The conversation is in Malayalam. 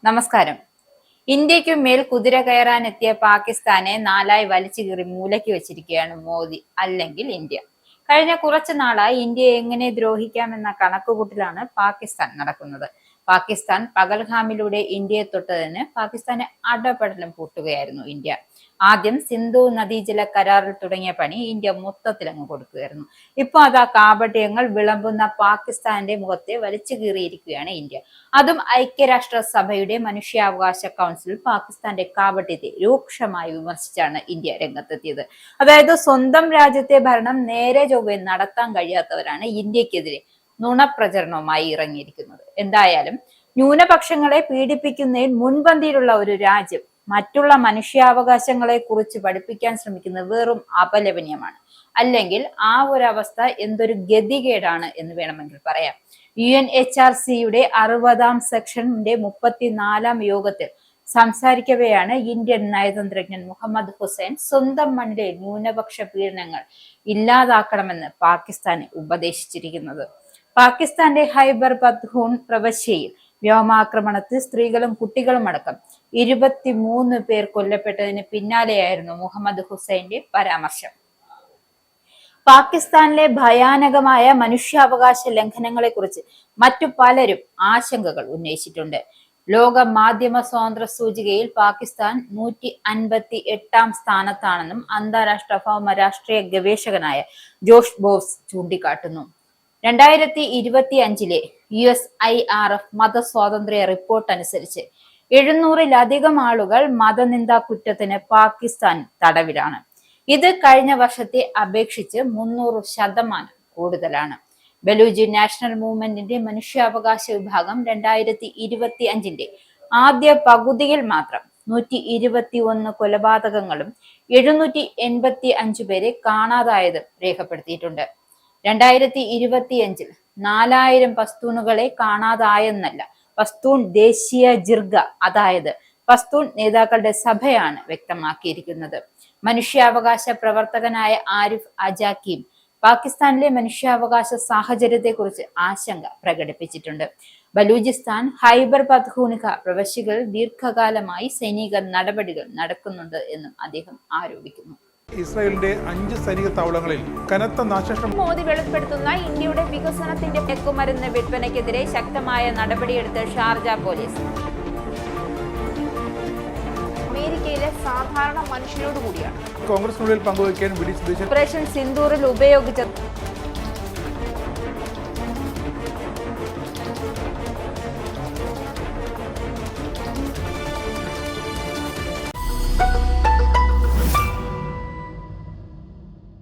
നമസ്കാരം. ഇന്ത്യക്കു മേൽ കുതിര കയറാനെത്തിയ പാകിസ്ഥാനെ നാലായി വലിച്ചു കീറി മൂലയ്ക്ക് വെച്ചിരിക്കുകയാണ് മോദി അല്ലെങ്കിൽ ഇന്ത്യ. കഴിഞ്ഞ കുറച്ചു നാളായി ഇന്ത്യയെ എങ്ങനെ ദ്രോഹിക്കാമെന്ന കണക്കുകൂട്ടലാണ് പാകിസ്ഥാൻ നടക്കുന്നത്. പാകിസ്ഥാൻ പകൽഗാമിലൂടെ ഇന്ത്യയെ തൊട്ടതിന് പാകിസ്ഥാനെ അടപടലം പൂട്ടുകയായിരുന്നു ഇന്ത്യ. ആദ്യം സിന്ധു നദീജല കരാറിൽ തുടങ്ങിയ പണി ഇന്ത്യ മൊത്തത്തിലങ്ങ് കൊടുക്കുകയായിരുന്നു. ഇപ്പൊ അതാ കാപട്യങ്ങൾ വിളമ്പുന്ന പാകിസ്ഥാന്റെ മുഖത്തെ വലിച്ചു കീറിയിരിക്കുകയാണ് ഇന്ത്യ. അതും ഐക്യരാഷ്ട്ര സഭയുടെ മനുഷ്യാവകാശ കൗൺസിൽ പാകിസ്ഥാന്റെ കാപട്യത്തെ രൂക്ഷമായി വിമർശിച്ചാണ് ഇന്ത്യ രംഗത്തെത്തിയത്. അതായത് സ്വന്തം രാജ്യത്തെ ഭരണം നേരെ ചൊവ്വേ നടത്താൻ കഴിയാത്തവരാണ് ഇന്ത്യക്കെതിരെ നുണപ്രചരണവുമായി ഇറങ്ങിയിരിക്കുന്നത്. എന്തായാലും ന്യൂനപക്ഷങ്ങളെ പീഡിപ്പിക്കുന്നതിൽ മുൻപന്തിയിലുള്ള ഒരു രാജ്യം മറ്റുള്ള മനുഷ്യാവകാശങ്ങളെ കുറിച്ച് പഠിപ്പിക്കാൻ ശ്രമിക്കുന്നത് വെറും അപലപനീയമാണ്. അല്ലെങ്കിൽ ആ ഒരു അവസ്ഥ എന്തൊരു ഗതികേടാണ് എന്ന് വേണമെങ്കിൽ പറയാം. UNHRCയുടെ 60ാം സെക്ഷന്റെ 34ാം യോഗത്തിൽ സംസാരിക്കവെയാണ് ഇന്ത്യൻ നയതന്ത്രജ്ഞൻ മുഹമ്മദ് ഹുസൈൻ സ്വന്തം മണ്ണിലെ ന്യൂനപക്ഷ പീഡനങ്ങൾ ഇല്ലാതാക്കണമെന്ന് പാകിസ്ഥാനെ ഉപദേശിച്ചിരിക്കുന്നത്. പാകിസ്ഥാന്റെ ഖൈബർ പഖ്തൂൺ പ്രവിശ്യയിൽ വ്യോമാക്രമണത്തിൽ സ്ത്രീകളും കുട്ടികളും അടക്കം 23 പേർ കൊല്ലപ്പെട്ടതിന് പിന്നാലെയായിരുന്നു മുഹമ്മദ് ഹുസൈന്റെ പരാമർശം. പാകിസ്ഥാനിലെ ഭയാനകമായ മനുഷ്യാവകാശ ലംഘനങ്ങളെ കുറിച്ച് മറ്റു പലരും ആശങ്കകൾ ഉന്നയിച്ചിട്ടുണ്ട്. ലോക മാധ്യമ സ്വാതന്ത്ര്യ സൂചികയിൽ പാകിസ്ഥാൻ 158ാം സ്ഥാനത്താണെന്നും അന്താരാഷ്ട്ര ഭൗമ രാഷ്ട്രീയ ഗവേഷകനായ ജോഷ് ബോസ് ചൂണ്ടിക്കാട്ടുന്നു. 2025 USIRF മതസ്വാതന്ത്ര്യ റിപ്പോർട്ട് അനുസരിച്ച് 700-ലധികം ആളുകൾ മതനിന്ദാ കുറ്റത്തിന് പാകിസ്ഥാൻ തടവിലാണ്. ഇത് കഴിഞ്ഞ വർഷത്തെ അപേക്ഷിച്ച് 300% കൂടുതലാണ്. ബലൂജി നാഷണൽ മൂവ്മെന്റിന്റെ മനുഷ്യാവകാശ വിഭാഗം 2025 ആദ്യ പകുതിയിൽ മാത്രം 121 കൊലപാതകങ്ങളും 785 പേരെ കാണാതായതും രേഖപ്പെടുത്തിയിട്ടുണ്ട്. 2025 4000 പസ്തൂണുകളെ കാണാതായെന്നല്ല, പസ്തൂൺ ദേശീയ ജിർഗ അതായത് പസ്തൂൺ നേതാക്കളുടെ സഭയാണ് വ്യക്തമാക്കിയിരിക്കുന്നത്. മനുഷ്യാവകാശ പ്രവർത്തകനായ ആരിഫ് അജാക്കിയും പാകിസ്ഥാനിലെ മനുഷ്യാവകാശ സാഹചര്യത്തെക്കുറിച്ച് ആശങ്ക പ്രകടിപ്പിച്ചിട്ടുണ്ട്. ബലൂചിസ്ഥാൻ, ഖൈബർ പഖ്തൂൺഖ പ്രവിശ്യകളിൽ ദീർഘകാലമായി സൈനിക നടപടികൾ നടക്കുന്നുണ്ട് എന്നും അദ്ദേഹം ആരോപിക്കുന്നു. ഇസ്രായേലിന്റെ 5 സൈനിക താവളങ്ങളിൽ കനത്ത നാശനഷ്ടം. മോദി വെളിപ്പെടുത്തുന്ന ഇന്ത്യയുടെ വികസനത്തിന്റെ മയക്കുമരുന്ന് വിൽപ്പനയ്ക്കെതിരെ ശക്തമായ നടപടിയെടുത്ത് ഷാർജ പോലീസ്. അമേരിക്കയിലെ സാധാരണ മനുഷ്യരോട് കൂടിയാണ് കോൺഗ്രസിനുള്ളിൽ പങ്കുവയ്ക്കാൻ ഓപ്പറേഷൻ സിന്ദൂറിൽ ഉപയോഗിച്ച